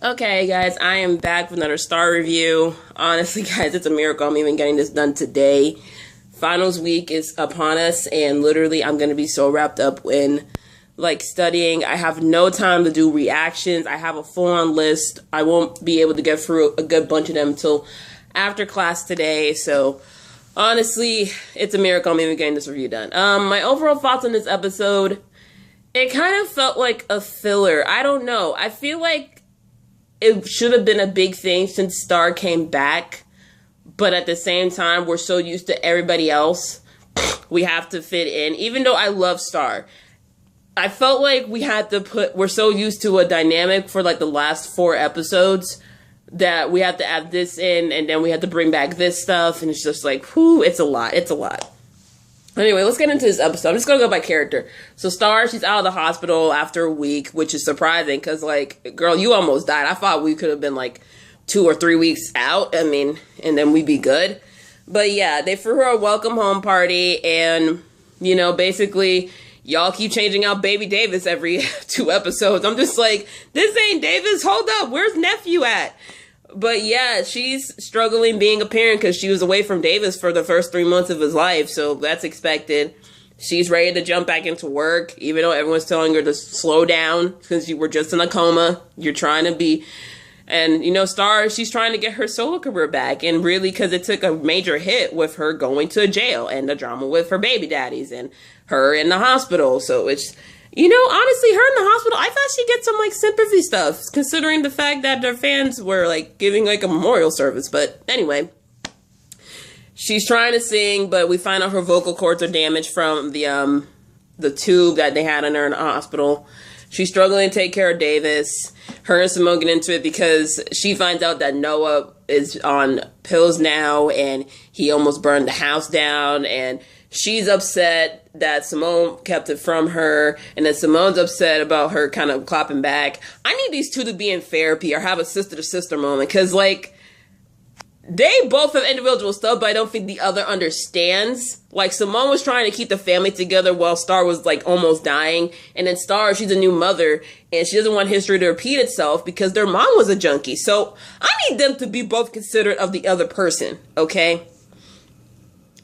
Okay, guys, I am back with another star review. Honestly, guys, it's a miracle I'm even getting this done today. Finals week is upon us, and literally, I'm going to be so wrapped up in, studying. I have no time to do reactions. I have a full-on list. I won't be able to get through a good bunch of them until after class today, so honestly, it's a miracle I'm even getting this review done. My overall thoughts on this episode, it kind of felt like a filler. I don't know. I feel like it should have been a big thing since Star came back, but at the same time, we're so used to everybody else, we have to fit in. Even though I love Star, I felt like we're so used to a dynamic for the last 4 episodes that we have to add this in, and then we have to bring back this stuff, and it's just whew, it's a lot. Anyway, let's get into this episode. I'm just going to go by character. So Star, she's out of the hospital after a week, which is surprising because, girl, you almost died. I thought we could have been 2 or 3 weeks out. I mean, and then we'd be good. But yeah, they threw her a welcome home party, and, basically, y'all keep changing out Baby Davis every 2 episodes. I'm just this ain't Davis. Hold up. Where's nephew at? But yeah, she's struggling being a parent because she was away from Davis for the first 3 months of his life, so that's expected. She's ready to jump back into work, even though everyone's telling her to slow down because you were just in a coma. You're trying to be... And, Star, she's trying to get her solo career back, and really because it took a major hit with her going to jail and the drama with her baby daddies and her in the hospital, so it's... honestly, her in the hospital, I thought she'd get some, sympathy stuff, considering the fact that their fans were, giving, a memorial service. But anyway, she's trying to sing, but we find out her vocal cords are damaged from the tube that they had in her in the hospital. She's struggling to take care of Davis. Her and Simone get into it because she finds out that Noah is on pills now, and he almost burned the house down, and she's upset that Simone kept it from her, and then Simone's upset about her kind of clapping back. I need these two to be in therapy or have a sister-to-sister moment, because, they both have individual stuff, but I don't think the other understands. Simone was trying to keep the family together while Star was, almost dying, and then Star, she's a new mother, and she doesn't want history to repeat itself because their mom was a junkie, so I need them to be both considerate of the other person, okay?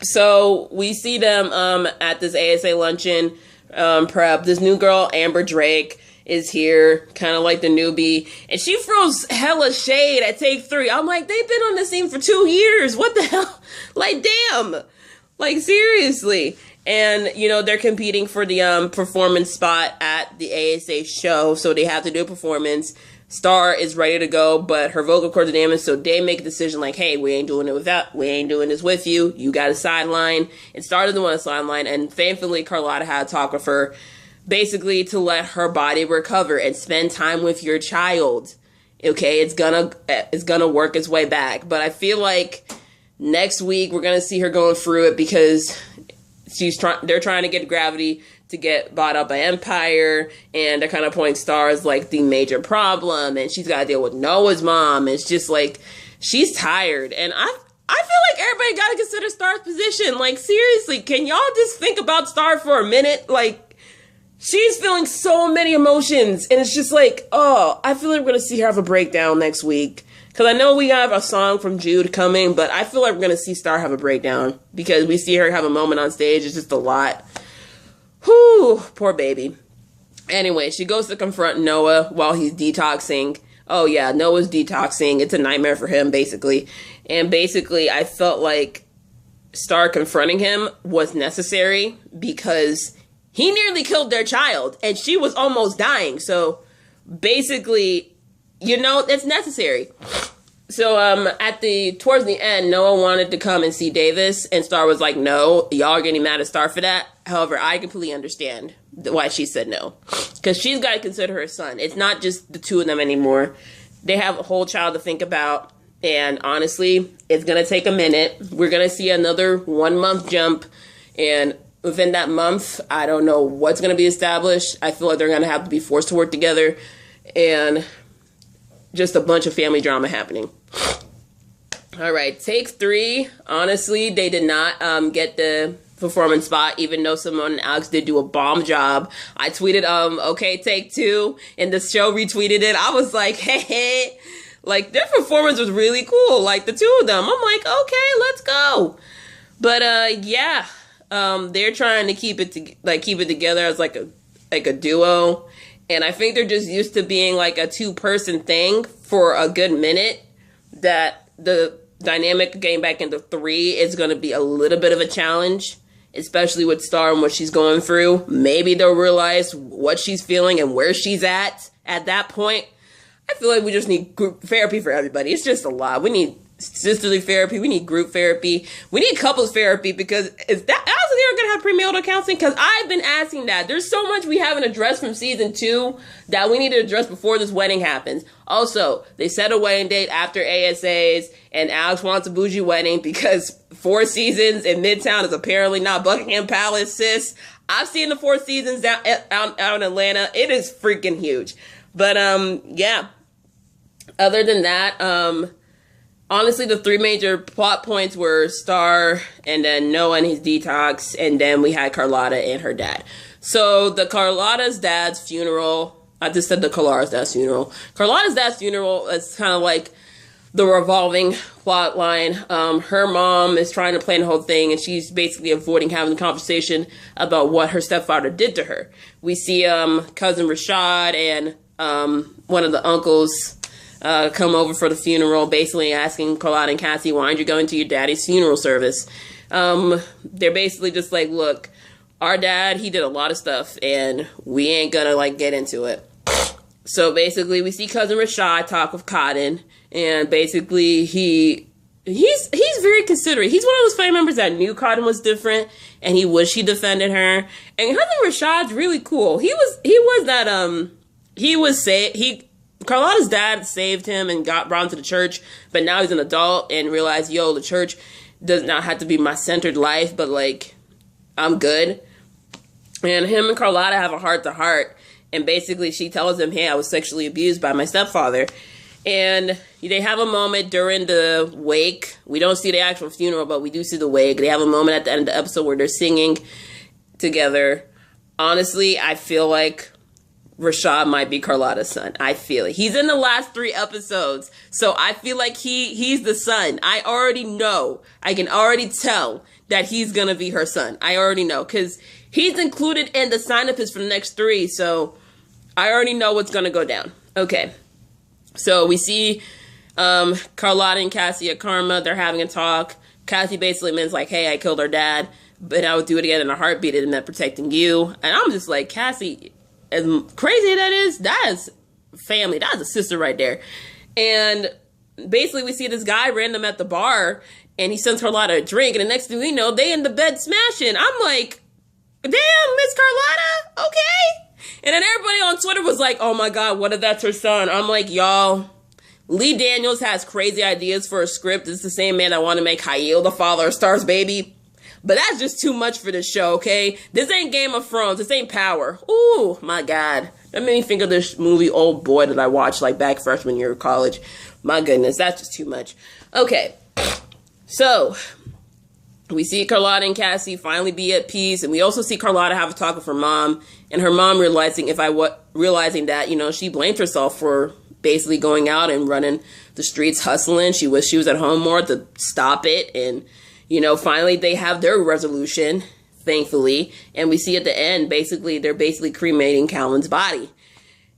So we see them at this ASA luncheon prep. This new girl, Amber Drake, is here, kind of like the newbie. And she throws hella shade at Take 3. I'm they've been on the scene for 2 years. What the hell? Damn. Seriously. And, they're competing for the performance spot at the ASA show. So they have to do a performance. Star is ready to go, but her vocal cords are damaged, so they make a decision hey, we ain't doing this with you. You got a sideline. And Star doesn't want a sideline, and thankfully Carlotta had a talk with her, basically to let her body recover and spend time with your child. Okay, it's gonna work its way back. But I feel next week we're gonna see her going through it because they're trying to get Gravity to get bought up by Empire, and they're kind of pointing Star as the major problem, and she's got to deal with Noah's mom. It's just she's tired, and I feel everybody got to consider Star's position. Seriously, can y'all just think about Star for a minute? She's feeling so many emotions, and it's just oh, I feel we're going to see her have a breakdown next week. Because I know we have a song from Jude coming, but I feel we're going to see Star have a breakdown because we see her have a moment on stage. It's just a lot. Whew, poor baby. Anyway, she goes to confront Noah while he's detoxing. Oh yeah, Noah's detoxing. It's a nightmare for him, basically. And basically, I felt Star confronting him was necessary because he nearly killed their child and she was almost dying. So basically, it's necessary. So towards the end, Noah wanted to come and see Davis, and Star was no, y'all are getting mad at Star for that. However, I completely understand why she said no, because she's got to consider her son. It's not just the two of them anymore. They have a whole child to think about, and honestly, it's going to take a minute. We're going to see another 1 month jump, and within that month, I don't know what's going to be established. I feel they're going to have to be forced to work together, and just a bunch of family drama happening. All right, Take 3. Honestly, they did not get the performance spot, even though Simone and Alex did do a bomb job. I tweeted, okay, take two, and the show retweeted it. I was like, hey, like, their performance was really cool. Like, the two of them. I'm like, okay, let's go. But, yeah, they're trying to keep it together as like a duo. And I think they're just used to being like a two-person thing for a good minute, that the dynamic getting back into three is going to be a little bit of a challenge, especially with Star and what she's going through. Maybe they'll realize what she's feeling and where she's at that point. I feel like we just need group therapy for everybody. It's just a lot. We need sisterly therapy. We need group therapy. We need couples therapy, because is that also they're going to have premarital counseling? Because I've been asking that. There's so much we haven't addressed from season 2 that we need to address before this wedding happens. Also, they set a wedding date after ASAs, and Alex wants a bougie wedding because 4 seasons in Midtown is apparently not Buckingham Palace, sis. I've seen the 4 seasons out in Atlanta. It is freaking huge. But, yeah. Other than that, honestly, the 3 major plot points were Star, and then Noah and his detox, and then we had Carlotta and her dad. So the Carlotta's dad's funeral, I just said the Carlotta's dad's funeral. Carlotta's dad's funeral is kind of like the revolving plot line. Her mom is trying to plan the whole thing, and she's basically avoiding having a conversation about what her stepfather did to her. We see cousin Rashad and one of the uncles come over for the funeral, basically asking Carlotta and Cassie, why aren't you going to your daddy's funeral service? They're basically just like, look, our dad, he did a lot of stuff, and we ain't gonna like get into it. So basically, we see cousin Rashad talk with Cotton, and basically he's very considerate. He's one of those family members that knew Cotton was different, and he wished he defended her. And cousin Rashad's really cool. Carlotta's dad saved him and brought him to the church, but now he's an adult and realized, yo, the church does not have to be my centered life, but like, I'm good. And him and Carlotta have a heart-to-heart, and basically she tells him, hey, I was sexually abused by my stepfather. And they have a moment during the wake. We don't see the actual funeral, but we do see the wake. They have a moment at the end of the episode where they're singing together. Honestly, I feel like Rashad might be Carlotta's son. I feel it. He's in the last 3 episodes, so I feel like he's the son. I already know. I can already tell that he's gonna be her son. I already know, because he's included in the synopsis for the next 3, so I already know what's gonna go down. Okay, so we see Carlotta and Cassie at Karma. They're having a talk. Cassie basically means like, hey, I killed her dad, but I would do it again in a heartbeat, and meant protecting you. And I'm just like, Cassie, as crazy that is family. That's a sister right there. And basically we see this guy random at the bar, and he sends Carlotta a drink, and the next thing we know, they in the bed smashing. I'm like, damn, Miss Carlotta, okay? And then everybody on Twitter was like, oh my God, what if that's her son? I'm like, y'all, Lee Daniels has crazy ideas for a script. It's the same man that want to make Hail the father of Star's baby. But that's just too much for this show, okay? This ain't Game of Thrones. This ain't Power. Ooh, my God. That made me think of this movie, Old Boy, that I watched, like, back freshman year of college. My goodness, that's just too much. Okay, so we see Carlotta and Cassie finally be at peace, and we also see Carlotta have a talk with her mom, and her mom realizing that, you know, she blamed herself for basically going out and running the streets, hustling. She wished she was at home more to stop it, and you know, finally they have their resolution, thankfully. And we see at the end, they're basically cremating Calvin's body.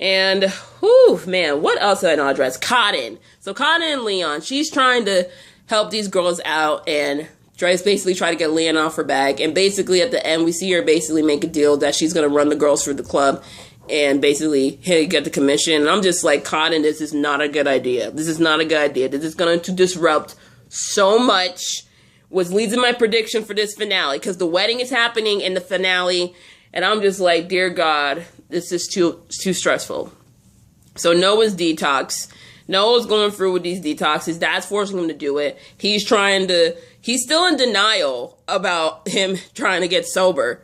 And, whew, man, what else did I not address? Cotton. So Cotton and Leon, she's trying to help these girls out and basically try to get Leon off her back. And basically at the end, we see her basically make a deal that she's going to run the girls through the club and basically get the commission. And I'm just like, Cotton, this is not a good idea. This is not a good idea. This is going to disrupt so much, which leads to my prediction for this finale, because the wedding is happening in the finale, and I'm just like, dear God, this is too stressful. So Noah's detox. Noah's going through with these detoxes. Dad's forcing him to do it. He's still in denial about him trying to get sober.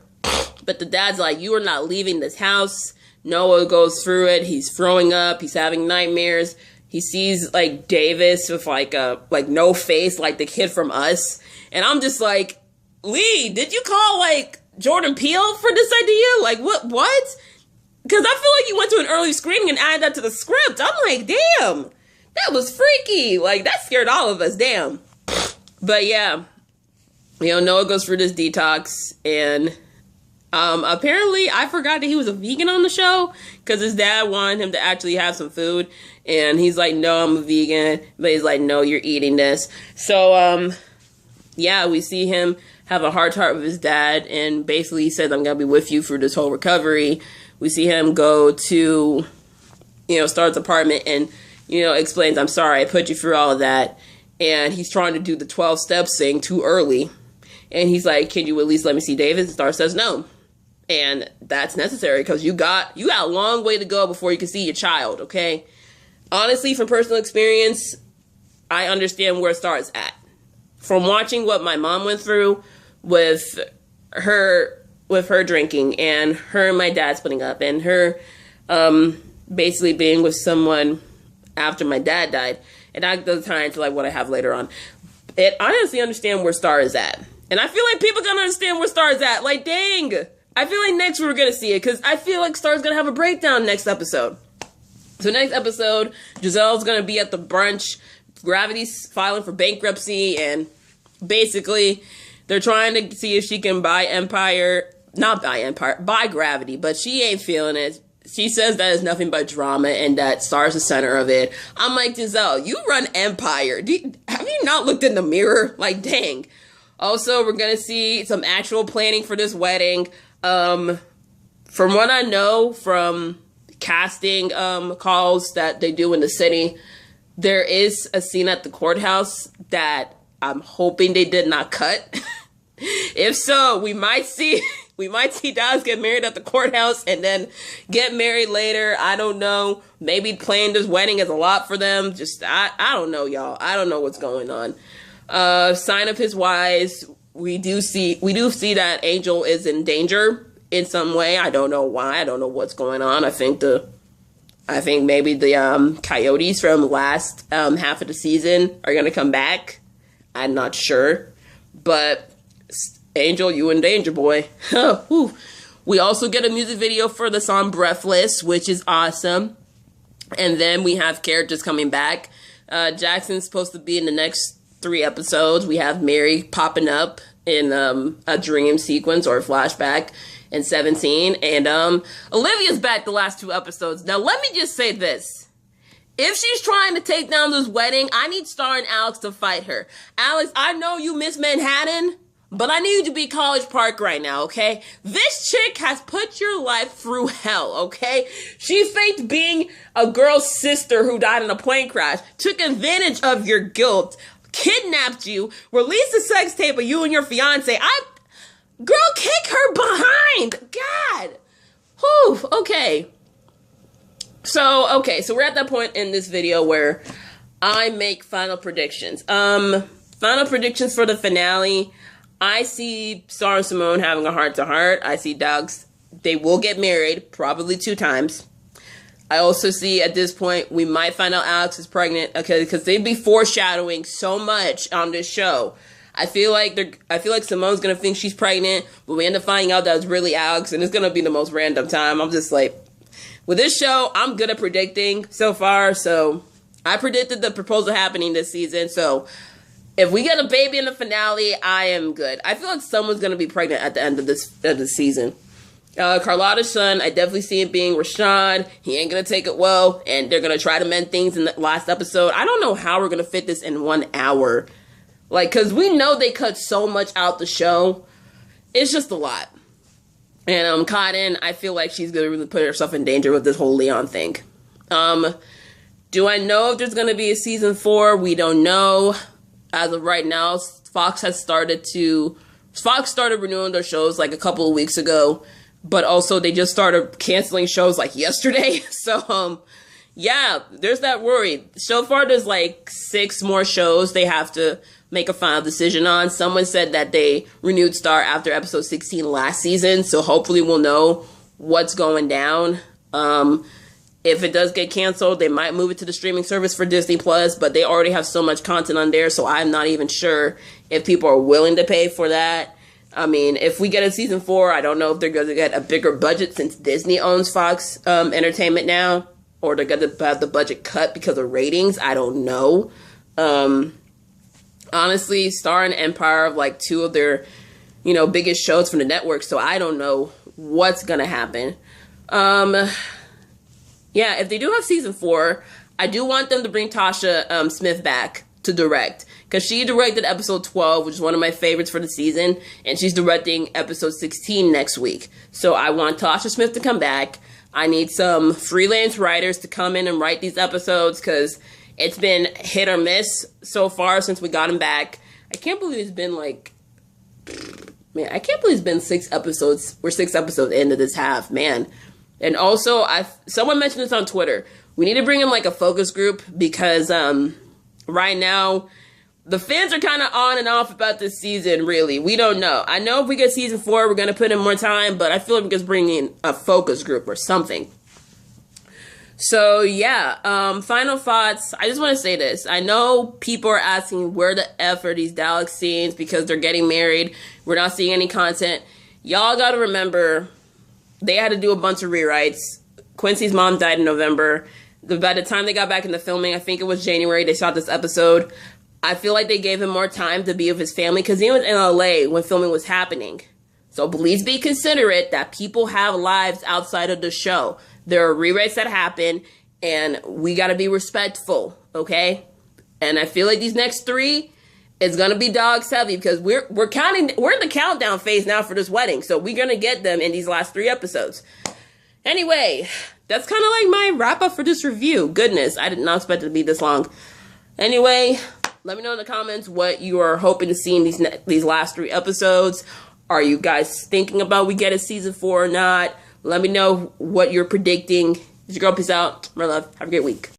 But the dad's like, you are not leaving this house. Noah goes through it. He's throwing up. He's having nightmares. He sees like Davis with like no face, like the kid from Us. And I'm just like, Lee, did you call like Jordan Peele for this idea? Like what? Because I feel like you went to an early screening and added that to the script. I'm like, damn, that was freaky. Like, that scared all of us, damn. But yeah, Noah goes for this detox, and apparently I forgot that he was a vegan on the show, because his dad wanted him to actually have some food, and he's like, no, I'm a vegan, but he's like, no, you're eating this. So, yeah, we see him have a heart-to-heart with his dad, and basically he says, I'm going to be with you for this whole recovery. We see him go to, Star's apartment and, explains, I'm sorry, I put you through all of that. And he's trying to do the 12 steps thing too early. And he's like, can you at least let me see David? And Star says no. And that's necessary because you got a long way to go before you can see your child, okay? Honestly, from personal experience, I understand where Star is at. From watching what my mom went through with her drinking, and her and my dad splitting up, and her basically being with someone after my dad died, and that doesn't tie into like what I have later on. I honestly understand where Star is at, and I feel like people gonna understand where Star is at. Like, dang, I feel like next we're gonna see it, because I feel like Star's gonna have a breakdown next episode. So next episode, Giselle's gonna be at the brunch. Gravity's filing for bankruptcy, and basically they're trying to see if she can buy Gravity, but she ain't feeling it. She says that is nothing but drama and that Star's the center of it. I'm like, Giselle, you run Empire. Have you not looked in the mirror? Like, dang. Also, we're going to see some actual planning for this wedding. From what I know from casting calls that they do in the city, there is a scene at the courthouse that I'm hoping they did not cut. If so, we might see Dallas get married at the courthouse and then get married later. I don't know. Maybe planning this wedding is a lot for them. Just I don't know, y'all. I don't know what's going on. Sign of his wise. We do see that Angel is in danger in some way. I don't know why. I don't know what's going on. I think maybe the coyotes from last half of the season are gonna come back. I'm not sure, but Angel, you in danger, boy. We also get a music video for the song Breathless, which is awesome. And then we have characters coming back. Jackson's supposed to be in the next 3 episodes. We have Mary popping up in a dream sequence or a flashback in 17. And Olivia's back the last 2 episodes. Now, let me just say this. If she's trying to take down this wedding, I need Star and Alex to fight her. Alex, I know you miss Manhattan, but I need you to be College Park right now, okay? This chick has put your life through hell, okay? She faked being a girl's sister who died in a plane crash, took advantage of your guilt, kidnapped you, released a sex tape of you and your fiance. Girl, kick her behind! God! Whew, okay. So we're at that point in this video where I make final predictions. Final predictions for the finale. I see Star and Simone having a heart-to-heart. I see Dogs, they will get married, probably 2 times. I also see at this point, we might find out Alex is pregnant, okay, because they'd be foreshadowing so much on this show. I feel like Simone's gonna think she's pregnant, but we end up finding out that it's really Alex, and it's gonna be the most random time. I'm just like, with this show, I'm good at predicting so far, so I predicted the proposal happening this season, so if we get a baby in the finale, I am good. I feel like someone's going to be pregnant at the end of this season. Carlotta's son, I definitely see it being Rashad. He ain't going to take it well, and they're going to try to mend things in the last episode. I don't know how we're going to fit this in 1 hour. Like, because we know they cut so much out the show. It's just a lot. And Cotton, I feel like she's going to really put herself in danger with this whole Leon thing. Do I know if there's going to be a season 4? We don't know. As of right now, Fox started renewing their shows like a couple of weeks ago, but also they just started canceling shows like yesterday. So, yeah, there's that worry. So far, there's like 6 more shows they have to make a final decision on. Someone said that they renewed Star after episode 16 last season, so hopefully we'll know what's going down. If it does get canceled, they might move it to the streaming service for Disney Plus, but they already have so much content on there, so I'm not even sure if people are willing to pay for that. I mean, if we get a season 4, I don't know if they're going to get a bigger budget since Disney owns Fox Entertainment now, or they're going to have the budget cut because of ratings. I don't know. Honestly, Star and Empire are like two of their, biggest shows from the network, so I don't know what's going to happen. Yeah, if they do have season 4, I do want them to bring Tasha Smith back to direct, because she directed episode 12, which is one of my favorites for the season, and she's directing episode 16 next week. So I want Tasha Smith to come back. I need some freelance writers to come in and write these episodes, because it's been hit or miss so far since we got them back. I can't believe it's been I can't believe it's been 6 episodes. We're 6 episodes into this half, man. And also, someone mentioned this on Twitter. We need to bring in like a focus group, because right now the fans are kind of on and off about this season, really. We don't know. I know if we get season 4, we're going to put in more time, but I feel like we could bring in a focus group or something. So, yeah, final thoughts. I just want to say this. I know people are asking where the F are these Dalek scenes because they're getting married. We're not seeing any content. Y'all got to remember, they had to do a bunch of rewrites. Quincy's mom died in November. By the time they got back into filming, I think it was January, they shot this episode. I feel like they gave him more time to be with his family, because he was in LA when filming was happening. So please be considerate that people have lives outside of the show. There are rewrites that happen, and we got to be respectful, okay? And I feel like these next 3 is going to be dogs heavy, because we're in the countdown phase now for this wedding. So we're going to get them in these last 3 episodes. Anyway, that's kind of like my wrap up for this review. Goodness, I did not expect it to be this long. Anyway, let me know in the comments what you are hoping to see in these last 3 episodes. Are you guys thinking about we get a season 4 or not? Let me know what you're predicting. It's your girl. Peace out. My love. Have a great week.